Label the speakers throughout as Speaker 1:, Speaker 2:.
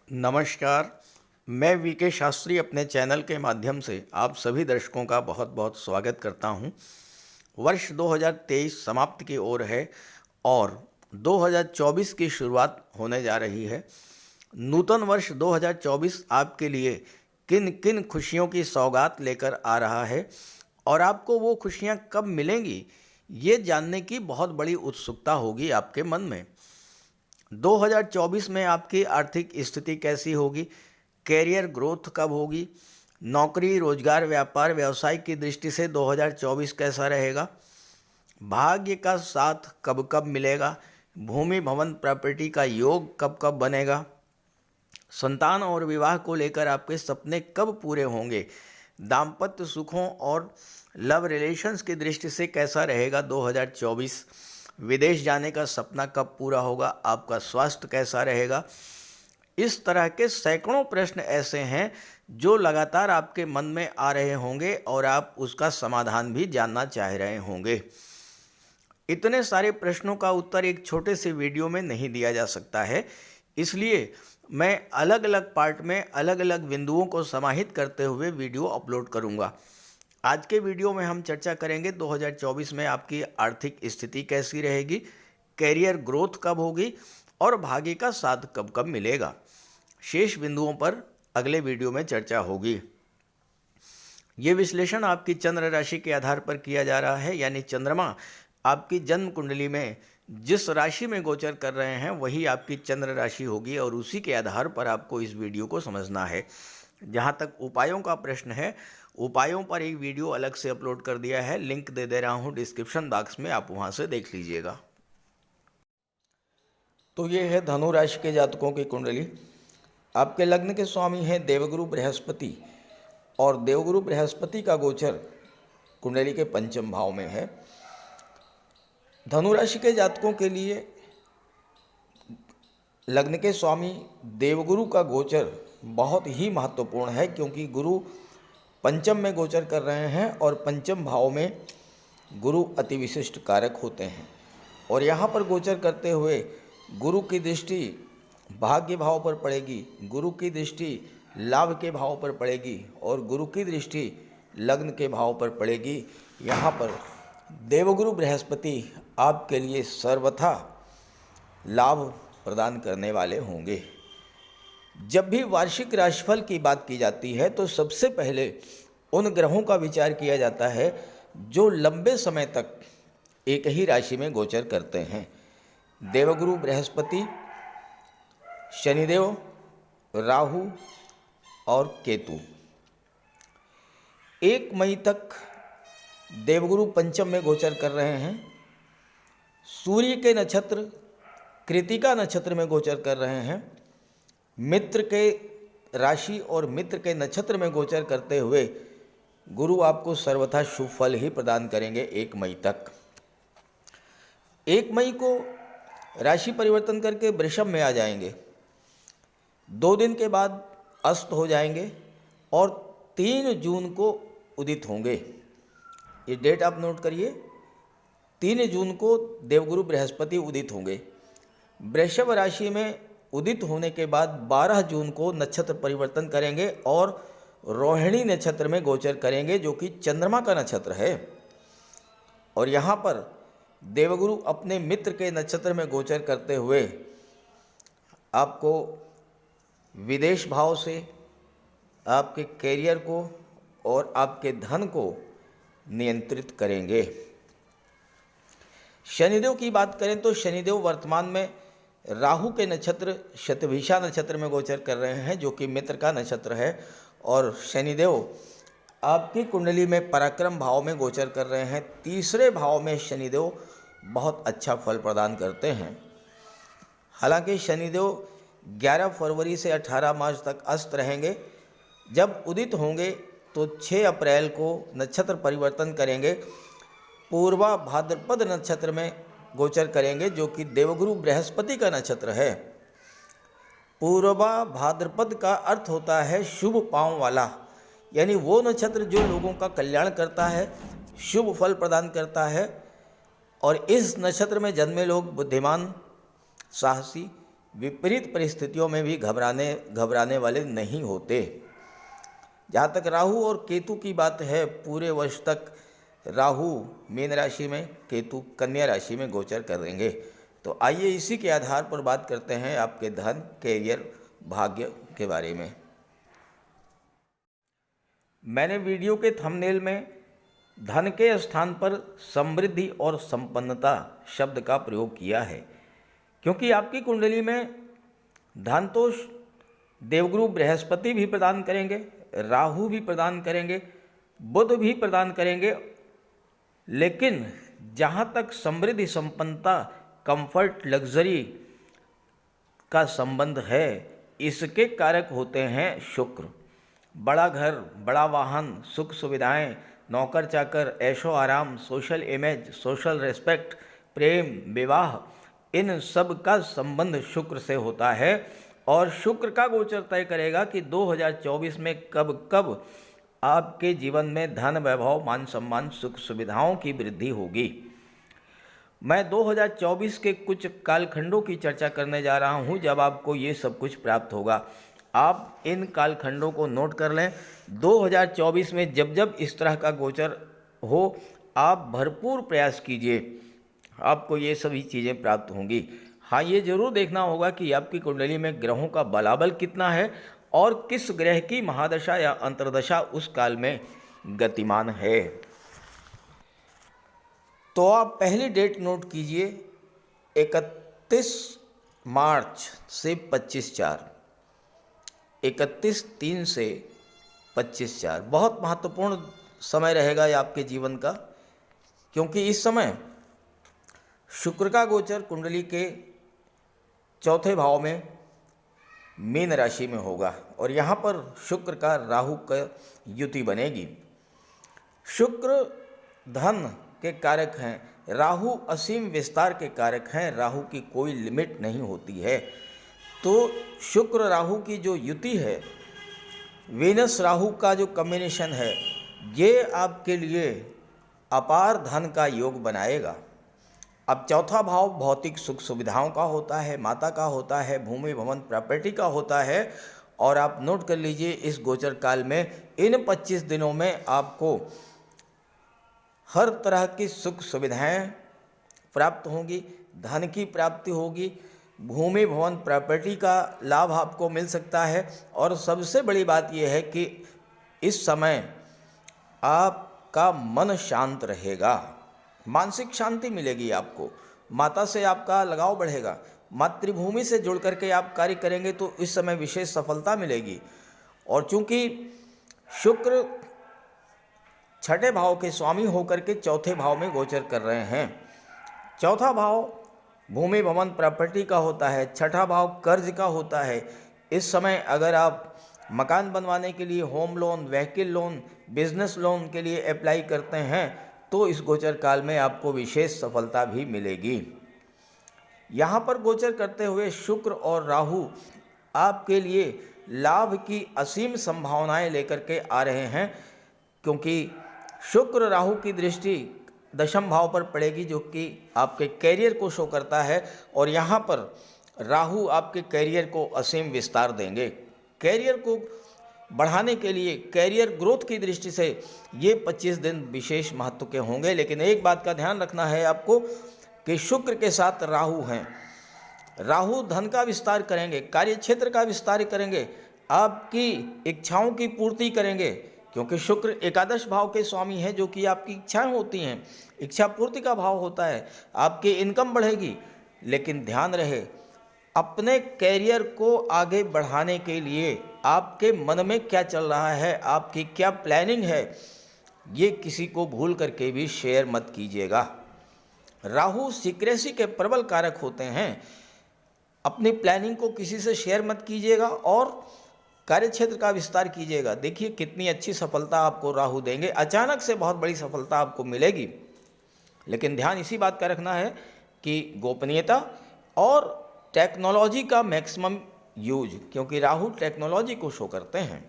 Speaker 1: नमस्कार। मैं वीके शास्त्री अपने चैनल के माध्यम से आप सभी दर्शकों का बहुत बहुत स्वागत करता हूं। वर्ष 2023 समाप्ति की ओर है और 2024 की शुरुआत होने जा रही है। नूतन वर्ष 2024 आपके लिए किन किन खुशियों की सौगात लेकर आ रहा है और आपको वो खुशियां कब मिलेंगी, ये जानने की बहुत बड़ी उत्सुकता होगी आपके मन में। 2024 में आपकी आर्थिक स्थिति कैसी होगी, कैरियर ग्रोथ कब होगी, नौकरी, रोजगार, व्यापार, व्यवसाय की दृष्टि से 2024 कैसा रहेगा, भाग्य का साथ कब कब मिलेगा, भूमि भवन प्रॉपर्टी का योग कब कब बनेगा, संतान और विवाह को लेकर आपके सपने कब पूरे होंगे, दाम्पत्य सुखों और लव रिलेशंस की दृष्टि से कैसा रहेगा 2024, विदेश जाने का सपना कब पूरा होगा, आपका स्वास्थ्य कैसा रहेगा। इस तरह के सैकड़ों प्रश्न ऐसे हैं जो लगातार आपके मन में आ रहे होंगे और आप उसका समाधान भी जानना चाह रहे होंगे। इतने सारे प्रश्नों का उत्तर एक छोटे से वीडियो में नहीं दिया जा सकता है, इसलिए मैं अलग अलग पार्ट में अलग अलग बिंदुओं को समाहित करते हुए वीडियो अपलोड करूंगा। आज के वीडियो में हम चर्चा करेंगे 2024 में आपकी आर्थिक स्थिति कैसी रहेगी, कैरियर ग्रोथ कब होगी और भाग्य का साथ कब कब मिलेगा। शेष बिंदुओं पर अगले वीडियो में चर्चा होगी। ये विश्लेषण आपकी चंद्र राशि के आधार पर किया जा रहा है, यानी चंद्रमा आपकी जन्म कुंडली में जिस राशि में गोचर कर रहे हैं वही आपकी चंद्र राशि होगी और उसी के आधार पर आपको इस वीडियो को समझना है। जहाँ तक उपायों का प्रश्न है, उपायों पर एक वीडियो अलग से अपलोड कर दिया है, लिंक दे दे रहा हूँ डिस्क्रिप्शन बॉक्स में, आप वहाँ से देख लीजिएगा। तो ये है धनु राशि के जातकों की कुंडली। आपके लग्न के स्वामी हैं देवगुरु बृहस्पति और देवगुरु बृहस्पति का गोचर कुंडली के पंचम भाव में है। धनु राशि के जातकों के लिए लग्न के स्वामी देवगुरु का गोचर बहुत ही महत्वपूर्ण है, क्योंकि गुरु पंचम में गोचर कर रहे हैं और पंचम भाव में गुरु अति विशिष्ट कारक होते हैं। और यहाँ पर गोचर करते हुए गुरु की दृष्टि भाग्य भाव पर पड़ेगी, गुरु की दृष्टि लाभ के भाव पर पड़ेगी और गुरु की दृष्टि लग्न के भाव पर पड़ेगी। यहाँ पर देवगुरु बृहस्पति आपके लिए सर्वथा लाभ प्रदान करने वाले होंगे। जब भी वार्षिक राशिफल की बात की जाती है तो सबसे पहले उन ग्रहों का विचार किया जाता है जो लंबे समय तक एक ही राशि में गोचर करते हैं। देवगुरु बृहस्पति, शनिदेव, राहु और केतु। 1 मई तक देवगुरु पंचम में गोचर कर रहे हैं। सूर्य के नक्षत्र कृतिका नक्षत्र में गोचर कर रहे हैं। मित्र के राशि और मित्र के नक्षत्र में गोचर करते हुए गुरु आपको सर्वथा शुभ फल ही प्रदान करेंगे 1 मई तक। 1 मई को राशि परिवर्तन करके वृषभ में आ जाएंगे, 2 दिन के बाद अस्त हो जाएंगे और 3 जून को उदित होंगे। ये डेट आप नोट करिए, 3 जून को देवगुरु बृहस्पति उदित होंगे। वृषभ राशि में उदित होने के बाद 12 जून को नक्षत्र परिवर्तन करेंगे और रोहिणी नक्षत्र में गोचर करेंगे, जो कि चंद्रमा का नक्षत्र है। और यहाँ पर देवगुरु अपने मित्र के नक्षत्र में गोचर करते हुए आपको विदेश भाव से आपके कैरियर को और आपके धन को नियंत्रित करेंगे। शनिदेव की बात करें तो शनिदेव वर्तमान में राहु के नक्षत्र शतभिषा नक्षत्र में गोचर कर रहे हैं, जो कि मित्र का नक्षत्र है। और शनिदेव आपकी कुंडली में पराक्रम भाव में गोचर कर रहे हैं। तीसरे भाव में शनिदेव बहुत अच्छा फल प्रदान करते हैं। हालांकि शनिदेव 11 फरवरी से 18 मार्च तक अस्त रहेंगे। जब उदित होंगे तो 6 अप्रैल को नक्षत्र परिवर्तन करेंगे, पूर्वा भाद्रपद नक्षत्र में गोचर करेंगे, जो कि देवगुरु बृहस्पति का नक्षत्र है। पूर्वा भाद्रपद का अर्थ होता है शुभ पांव वाला, यानी वो नक्षत्र जो लोगों का कल्याण करता है, शुभ फल प्रदान करता है। और इस नक्षत्र में जन्मे लोग बुद्धिमान, साहसी, विपरीत परिस्थितियों में भी घबराने वाले नहीं होते। जहाँ तक राहु और केतु की बात है, पूरे वर्ष तक राहु मीन राशि में, केतु कन्या राशि में गोचर करेंगे। तो आइए इसी के आधार पर बात करते हैं आपके धन, कैरियर, भाग्य के बारे में। मैंने वीडियो के थंबनेल में धन के स्थान पर समृद्धि और संपन्नता शब्द का प्रयोग किया है, क्योंकि आपकी कुंडली में धन तो देवगुरु बृहस्पति भी प्रदान करेंगे, राहु भी प्रदान करेंगे, बुध भी प्रदान करेंगे, लेकिन जहाँ तक समृद्धि, संपन्नता, कंफर्ट, लग्जरी का संबंध है, इसके कारक होते हैं शुक्र। बड़ा घर, बड़ा वाहन, सुख सुविधाएं, नौकर चाकर, ऐशो आराम, सोशल इमेज, सोशल रेस्पेक्ट, प्रेम, विवाह, इन सब का संबंध शुक्र से होता है। और शुक्र का गोचर तय करेगा कि 2024 में कब कब आपके जीवन में धन, वैभव, मान सम्मान, सुख सुविधाओं की वृद्धि होगी। मैं 2024 के कुछ कालखंडों की चर्चा करने जा रहा हूं जब आपको ये सब कुछ प्राप्त होगा। आप इन कालखंडों को नोट कर लें। 2024 में जब जब इस तरह का गोचर हो, आप भरपूर प्रयास कीजिए, आपको ये सभी चीज़ें प्राप्त होंगी। हाँ, ये जरूर देखना होगा कि आपकी कुंडली में ग्रहों का बलाबल कितना है और किस ग्रह की महादशा या अंतर्दशा उस काल में गतिमान है। तो आप पहली डेट नोट कीजिए, 31 मार्च से 25/4, 31/3 से 25/4 बहुत महत्वपूर्ण समय रहेगा ये आपके जीवन का, क्योंकि इस समय शुक्र का गोचर कुंडली के चौथे भाव में मीन राशि में होगा और यहाँ पर शुक्र का राहु का युति बनेगी। शुक्र धन के कारक हैं, राहु असीम विस्तार के कारक हैं, राहु की कोई लिमिट नहीं होती है। तो शुक्र राहु की जो युति है, वीनस राहु का जो कॉम्बिनेशन है, ये आपके लिए अपार धन का योग बनाएगा। अब चौथा भाव भौतिक सुख सुविधाओं का होता है, माता का होता है, भूमि भवन प्रॉपर्टी का होता है। और आप नोट कर लीजिए, इस गोचर काल में इन 25 दिनों में आपको हर तरह की सुख सुविधाएं प्राप्त होंगी, धन की प्राप्ति होगी, भूमि भवन प्रॉपर्टी का लाभ आपको मिल सकता है। और सबसे बड़ी बात यह है कि इस समय आपका मन शांत रहेगा, मानसिक शांति मिलेगी आपको, माता से आपका लगाव बढ़ेगा, मातृभूमि से जुड़ करके आप कार्य करेंगे तो इस समय विशेष सफलता मिलेगी। और चूंकि शुक्र छठे भाव के स्वामी होकर के चौथे भाव में गोचर कर रहे हैं, चौथा भाव भूमि भवन प्रॉपर्टी का होता है, छठा भाव कर्ज का होता है। इस समय अगर आप मकान बनवाने के लिए home loan, vehicle loan, business loan के लिए अप्लाई करते हैं तो इस गोचर काल में आपको विशेष सफलता भी मिलेगी। यहाँ पर गोचर करते हुए शुक्र और राहु आपके लिए लाभ की असीम संभावनाएं लेकर के आ रहे हैं, क्योंकि शुक्र राहु की दृष्टि दशम भाव पर पड़ेगी जो कि आपके कैरियर को शो करता है। और यहाँ पर राहु आपके कैरियर को असीम विस्तार देंगे। कैरियर को बढ़ाने के लिए, कैरियर ग्रोथ की दृष्टि से ये 25 दिन विशेष महत्व के होंगे। लेकिन एक बात का ध्यान रखना है आपको कि शुक्र के साथ राहु हैं। राहु धन का विस्तार करेंगे, कार्य क्षेत्र का विस्तार करेंगे, आपकी इच्छाओं की पूर्ति करेंगे, क्योंकि शुक्र एकादश भाव के स्वामी हैं जो कि आपकी इच्छाएं होती हैं, इच्छा पूर्ति का भाव होता है, आपकी इनकम बढ़ेगी। लेकिन ध्यान रहे, अपने कैरियर को आगे बढ़ाने के लिए आपके मन में क्या चल रहा है, आपकी क्या प्लानिंग है, ये किसी को भूल करके भी शेयर मत कीजिएगा। राहु सीक्रेसी के प्रबल कारक होते हैं। अपनी प्लानिंग को किसी से शेयर मत कीजिएगा और कार्यक्षेत्र का विस्तार कीजिएगा। देखिए कितनी अच्छी सफलता आपको राहु देंगे, अचानक से बहुत बड़ी सफलता आपको मिलेगी। लेकिन ध्यान इसी बात का रखना है कि गोपनीयता और टेक्नोलॉजी का मैक्सिमम यूज, क्योंकि राहु टेक्नोलॉजी को शो करते हैं।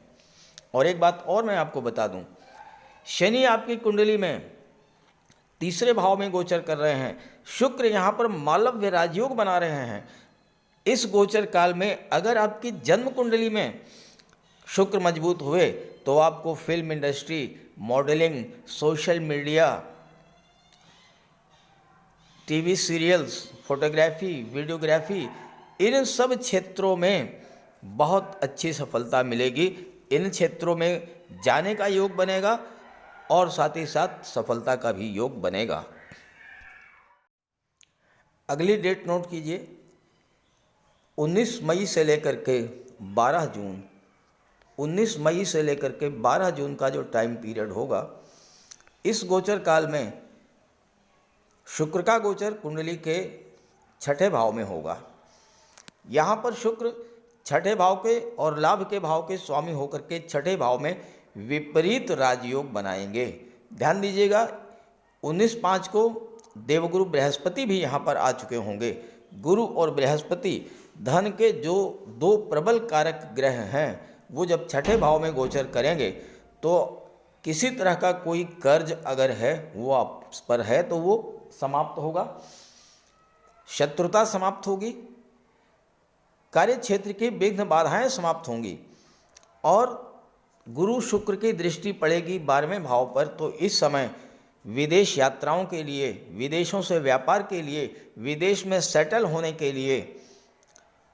Speaker 1: और एक बात और मैं आपको बता दूं, शनि आपकी कुंडली में तीसरे भाव में गोचर कर रहे हैं, शुक्र यहाँ पर मालव्य राजयोग बना रहे हैं। इस गोचर काल में अगर आपकी जन्म कुंडली में शुक्र मजबूत हुए तो आपको film industry, modelling, social media, TV serials, photography, videography, इन सब क्षेत्रों में बहुत अच्छी सफलता मिलेगी। इन क्षेत्रों में जाने का योग बनेगा और साथ ही साथ सफलता का भी योग बनेगा। अगली डेट नोट कीजिए, 19 मई से लेकर के 12 जून, 19 मई से लेकर के 12 जून का जो टाइम पीरियड होगा, इस गोचर काल में शुक्र का गोचर कुंडली के छठे भाव में होगा। यहाँ पर शुक्र छठे भाव के और लाभ के भाव के स्वामी होकर के छठे भाव में विपरीत राजयोग बनाएंगे। ध्यान दीजिएगा, 19/5 को देवगुरु बृहस्पति भी यहाँ पर आ चुके होंगे। गुरु और बृहस्पति धन के जो दो प्रबल कारक ग्रह हैं, वो जब छठे भाव में गोचर करेंगे तो किसी तरह का कोई कर्ज अगर है वो आप पर है तो वो समाप्त होगा, शत्रुता समाप्त होगी, कार्य क्षेत्र की विघ्न बाधाएं समाप्त होंगी और गुरु शुक्र की दृष्टि पड़ेगी 12वें भाव पर। तो इस समय विदेश यात्राओं के लिए, विदेशों से व्यापार के लिए, विदेश में सेटल होने के लिए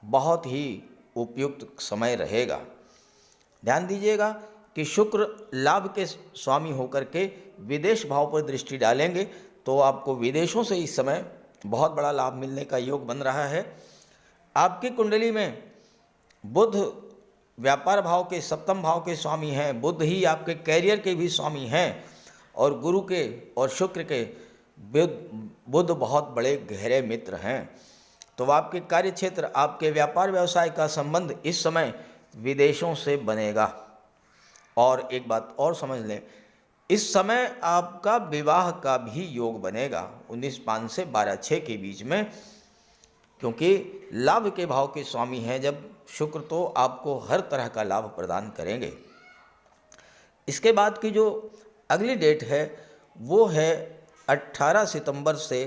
Speaker 1: बहुत ही उपयुक्त समय रहेगा। ध्यान दीजिएगा कि शुक्र लाभ के स्वामी होकर के विदेश भाव पर दृष्टि डालेंगे तो आपको विदेशों से इस समय बहुत बड़ा लाभ मिलने का योग बन रहा है। आपकी कुंडली में बुध व्यापार भाव के सप्तम भाव के स्वामी हैं, बुध ही आपके कैरियर के भी स्वामी हैं और गुरु के और शुक्र के बुध बहुत बड़े गहरे मित्र हैं। तो आपके कार्य क्षेत्र, आपके व्यापार व्यवसाय का संबंध इस समय विदेशों से बनेगा। और एक बात और समझ लें, इस समय आपका विवाह का भी योग बनेगा 19/5 से 12/6 के बीच में, क्योंकि लाभ के भाव के स्वामी हैं जब शुक्र तो आपको हर तरह का लाभ प्रदान करेंगे। इसके बाद की जो अगली डेट है वो है 18 सितंबर से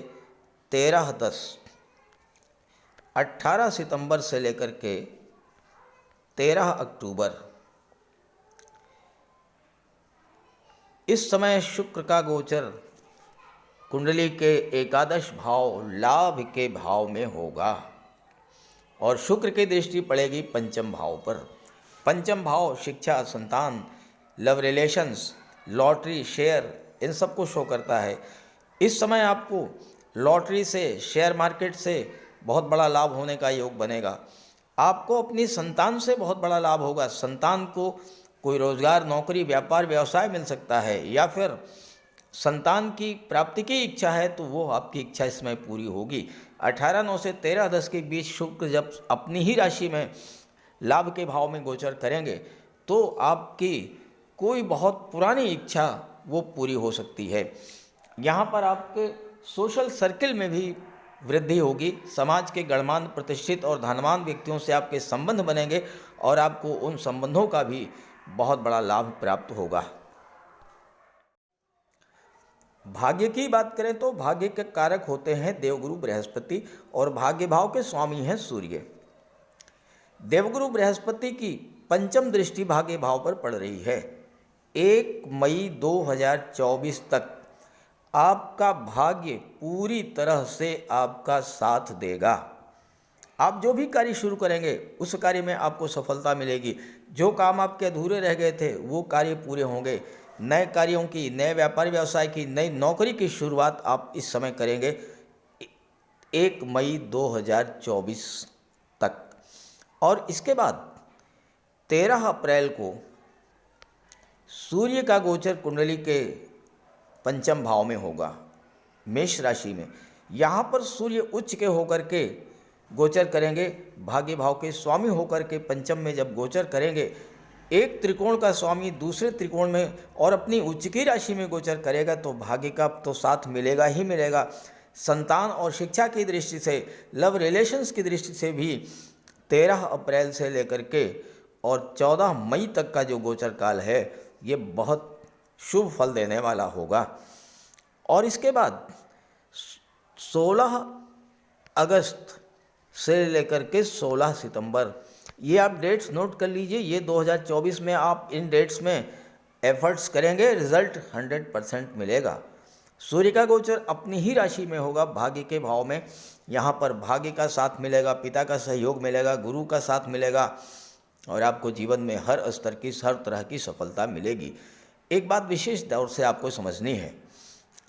Speaker 1: 13/10, 18 सितंबर से लेकर के 13 अक्टूबर। इस समय शुक्र का गोचर कुंडली के एकादश भाव लाभ के भाव में होगा और शुक्र की दृष्टि पड़ेगी पंचम भाव पर। पंचम भाव शिक्षा, संतान, लव रिलेशंस, लॉटरी, शेयर, इन सब को शो करता है। इस समय आपको लॉटरी से, शेयर मार्केट से बहुत बड़ा लाभ होने का योग बनेगा। आपको अपनी संतान से बहुत बड़ा लाभ होगा। संतान को कोई रोजगार, नौकरी, व्यापार, व्यवसाय मिल सकता है या फिर संतान की प्राप्ति की इच्छा है तो वो आपकी इच्छा इसमें पूरी होगी। 18/9 से 13/10 के बीच शुक्र जब अपनी ही राशि में लाभ के भाव में गोचर करेंगे तो आपकी कोई बहुत पुरानी इच्छा वो पूरी हो सकती है। यहाँ पर आपके सोशल सर्किल में भी वृद्धि होगी। समाज के गणमान्य, प्रतिष्ठित और धनवान व्यक्तियों से आपके संबंध बनेंगे और आपको उन संबंधों का भी बहुत बड़ा लाभ प्राप्त होगा। भाग्य की बात करें तो भाग्य के कारक होते हैं देवगुरु बृहस्पति और भाग्य भाव के स्वामी हैं सूर्य। देवगुरु बृहस्पति की पंचम दृष्टि भाग्य भाव पर पड़ रही है। 1 मई 2024 तक आपका भाग्य पूरी तरह से आपका साथ देगा। आप जो भी कार्य शुरू करेंगे उस कार्य में आपको सफलता मिलेगी। जो काम आपके अधूरे रह गए थे वो कार्य पूरे होंगे। नए कार्यों की, नए व्यापार व्यवसाय की, नई नौकरी की शुरुआत आप इस समय करेंगे 1 मई 2024 तक। और इसके बाद 13 अप्रैल को सूर्य का गोचर कुंडली के पंचम भाव में होगा, मेष राशि में। यहाँ पर सूर्य उच्च के होकर के गोचर करेंगे, भाग्य भाव के स्वामी होकर के पंचम में जब गोचर करेंगे, एक त्रिकोण का स्वामी दूसरे त्रिकोण में और अपनी उच्च की राशि में गोचर करेगा तो भाग्य का तो साथ मिलेगा ही मिलेगा। संतान और शिक्षा की दृष्टि से, लव रिलेशंस की दृष्टि से भी 13 अप्रैल से लेकर के और 14 मई तक का जो गोचर काल है ये बहुत शुभ फल देने वाला होगा। और इसके बाद 16 अगस्त से लेकर के 16 सितंबर, ये आप डेट्स नोट कर लीजिए। ये 2024 में आप इन डेट्स में एफर्ट्स करेंगे, रिजल्ट 100% मिलेगा। सूर्य का गोचर अपनी ही राशि में होगा, भाग्य के भाव में। यहाँ पर भाग्य का साथ मिलेगा, पिता का सहयोग मिलेगा, गुरु का साथ मिलेगा और आपको जीवन में हर स्तर की, हर तरह की सफलता मिलेगी। एक बात विशेष तौर से आपको समझनी है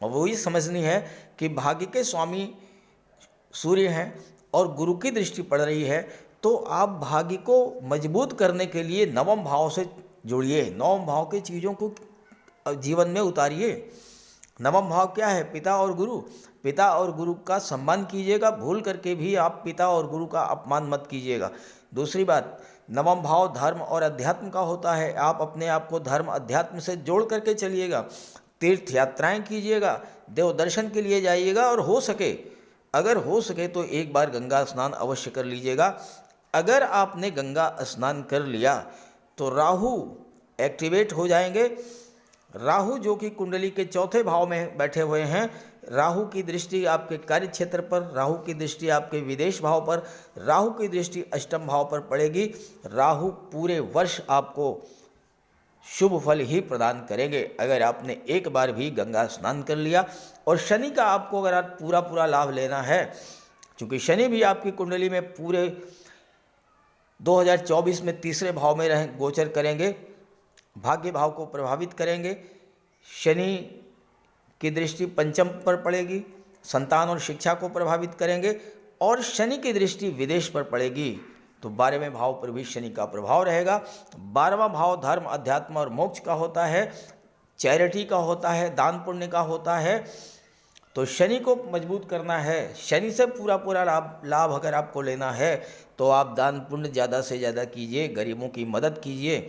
Speaker 1: और वो ये समझनी है कि भाग्य के स्वामी सूर्य हैं और गुरु की दृष्टि पड़ रही है, तो आप भाग्य को मजबूत करने के लिए नवम भाव से जुड़िए, नवम भाव की चीज़ों को जीवन में उतारिए। नवम भाव क्या है? पिता और गुरु। पिता और गुरु का सम्मान कीजिएगा, भूल करके भी आप पिता और गुरु का अपमान मत कीजिएगा। दूसरी बात, नवम भाव धर्म और अध्यात्म का होता है। आप अपने आप को धर्म अध्यात्म से जोड़ करके चलिएगा, तीर्थ यात्राएं कीजिएगा, देव दर्शन के लिए जाइएगा और अगर हो सके तो एक बार गंगा स्नान अवश्य कर लीजिएगा। अगर आपने गंगा स्नान कर लिया तो राहु एक्टिवेट हो जाएंगे। राहु जो कि कुंडली के चौथे भाव में बैठे हुए हैं, राहु की दृष्टि आपके कार्य क्षेत्र पर, राहु की दृष्टि आपके विदेश भाव पर, राहु की दृष्टि अष्टम भाव पर पड़ेगी। राहु पूरे वर्ष आपको शुभ फल ही प्रदान करेंगे अगर आपने एक बार भी गंगा स्नान कर लिया। और शनि का आपको अगर आप पूरा लाभ लेना है, क्योंकि शनि भी आपकी कुंडली में पूरे 2024 में तीसरे भाव में गोचर करेंगे, भाग्य भाव को प्रभावित करेंगे। शनि की दृष्टि पंचम पर पड़ेगी, संतान और शिक्षा को प्रभावित करेंगे और शनि की दृष्टि विदेश पर पड़ेगी, तो 12वें भाव पर भी शनि का प्रभाव रहेगा। 12वां भाव धर्म, अध्यात्म और मोक्ष का होता है, चैरिटी का होता है, दान पुण्य का होता है। तो शनि को मजबूत करना है, शनि से पूरा लाभ अगर आपको लेना है तो आप दान पुण्य ज़्यादा से ज़्यादा कीजिए, गरीबों की मदद कीजिए,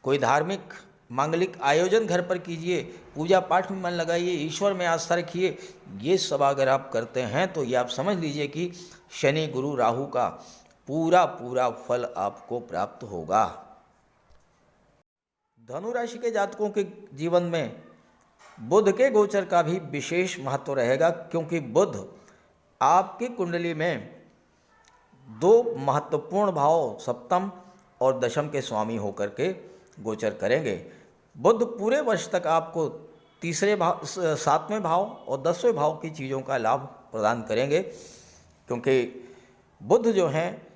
Speaker 1: कोई धार्मिक मांगलिक आयोजन घर पर कीजिए, पूजा पाठ में मन लगाइए, ईश्वर में आस्था रखिए। ये सब अगर आप करते हैं तो ये आप समझ लीजिए कि शनि गुरु राहु का पूरा फल आपको प्राप्त होगा। धनु राशि के जातकों के जीवन में बुध के गोचर का भी विशेष महत्व रहेगा, क्योंकि बुध आपकी कुंडली में दो महत्वपूर्ण भाव सप्तम और दशम के स्वामी होकर के गोचर करेंगे। बुध पूरे वर्ष तक आपको तीसरे भाव, सातवें भाव और 10वें भाव की चीज़ों का लाभ प्रदान करेंगे, क्योंकि बुध जो हैं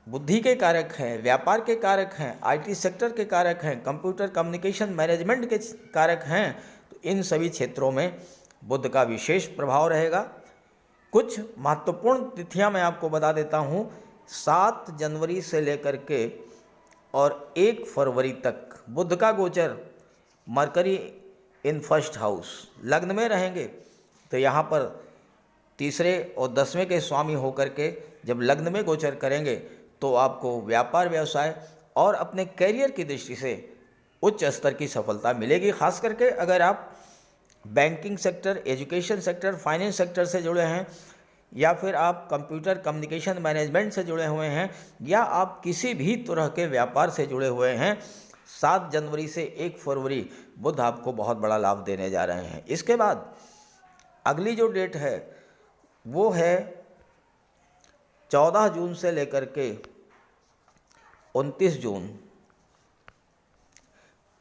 Speaker 1: बुद्धि के कारक हैं, व्यापार के कारक हैं, आईटी सेक्टर के कारक हैं, कंप्यूटर कम्युनिकेशन मैनेजमेंट के कारक हैं। तो इन सभी क्षेत्रों में बुध का विशेष प्रभाव रहेगा। कुछ महत्वपूर्ण तिथियां मैं आपको बता देता हूं। 7 जनवरी से लेकर के और 1 फरवरी तक बुध का गोचर मरकरी इन फर्स्ट हाउस लग्न में रहेंगे। तो यहाँ पर तीसरे और 10वें के स्वामी होकर के जब लग्न में गोचर करेंगे तो आपको व्यापार व्यवसाय और अपने करियर की दृष्टि से उच्च स्तर की सफलता मिलेगी। खास करके अगर आप banking sector, education sector, finance sector से जुड़े हैं, या फिर आप कंप्यूटर कम्युनिकेशन मैनेजमेंट से जुड़े हुए हैं, या आप किसी भी तरह के व्यापार से जुड़े हुए हैं, 7 जनवरी से 1 फरवरी बुध आपको बहुत बड़ा लाभ देने जा रहे हैं। इसके बाद अगली जो डेट है वो है 14 जून से लेकर के 29 जून।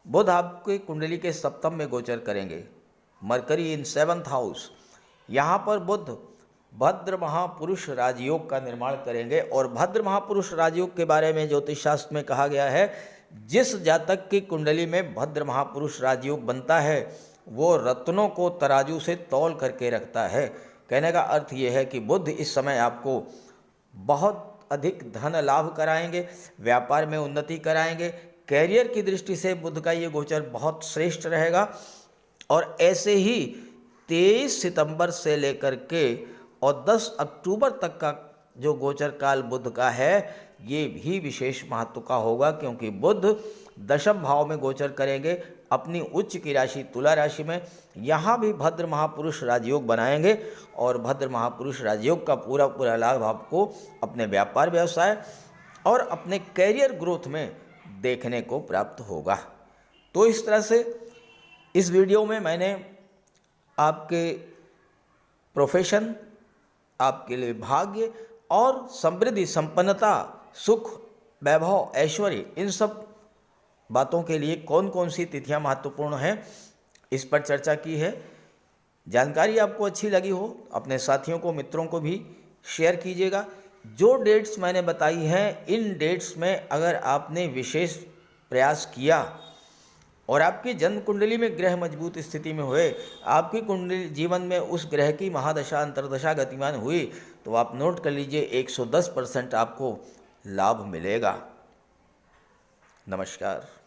Speaker 1: बुध आपके कुंडली के सप्तम में गोचर करेंगे, मरकरी इन 7th हाउस। यहाँ पर बुध भद्र महापुरुष राजयोग का निर्माण करेंगे। और भद्र महापुरुष राजयोग के बारे में ज्योतिष शास्त्र में कहा गया है, जिस जातक की कुंडली में भद्र महापुरुष राजयोग बनता है वो रत्नों को तराजू से तौल करके रखता है। कहने का अर्थ ये है कि बुध इस समय आपको बहुत अधिक धन लाभ कराएंगे, व्यापार में उन्नति कराएंगे। कैरियर की दृष्टि से बुध का ये गोचर बहुत श्रेष्ठ रहेगा। और ऐसे ही 23 सितंबर से लेकर के और 10 अक्टूबर तक का जो गोचर काल बुध का है ये भी विशेष महत्व का होगा, क्योंकि बुध दशम भाव में गोचर करेंगे अपनी उच्च की राशि तुला राशि में। यहाँ भी भद्र महापुरुष राजयोग बनाएंगे और भद्र महापुरुष राजयोग का पूरा लाभ आपको अपने व्यापार व्यवसाय और अपने कैरियर ग्रोथ में देखने को प्राप्त होगा। तो इस तरह से इस वीडियो में मैंने आपके प्रोफेशन, आपके लिए भाग्य और समृद्धि, संपन्नता, सुख, वैभव, ऐश्वर्य, इन सब बातों के लिए कौन कौन सी तिथियां महत्वपूर्ण हैं, इस पर चर्चा की है। जानकारी आपको अच्छी लगी हो अपने साथियों को, मित्रों को भी शेयर कीजिएगा। जो डेट्स मैंने बताई हैं, इन डेट्स में अगर आपने विशेष प्रयास किया और आपकी जन्म कुंडली में ग्रह मजबूत स्थिति में हुए, आपकी कुंडली जीवन में उस ग्रह की महादशा अंतर्दशा गतिमान हुई, तो आप नोट कर लीजिए 110% आपको लाभ मिलेगा। नमस्कार।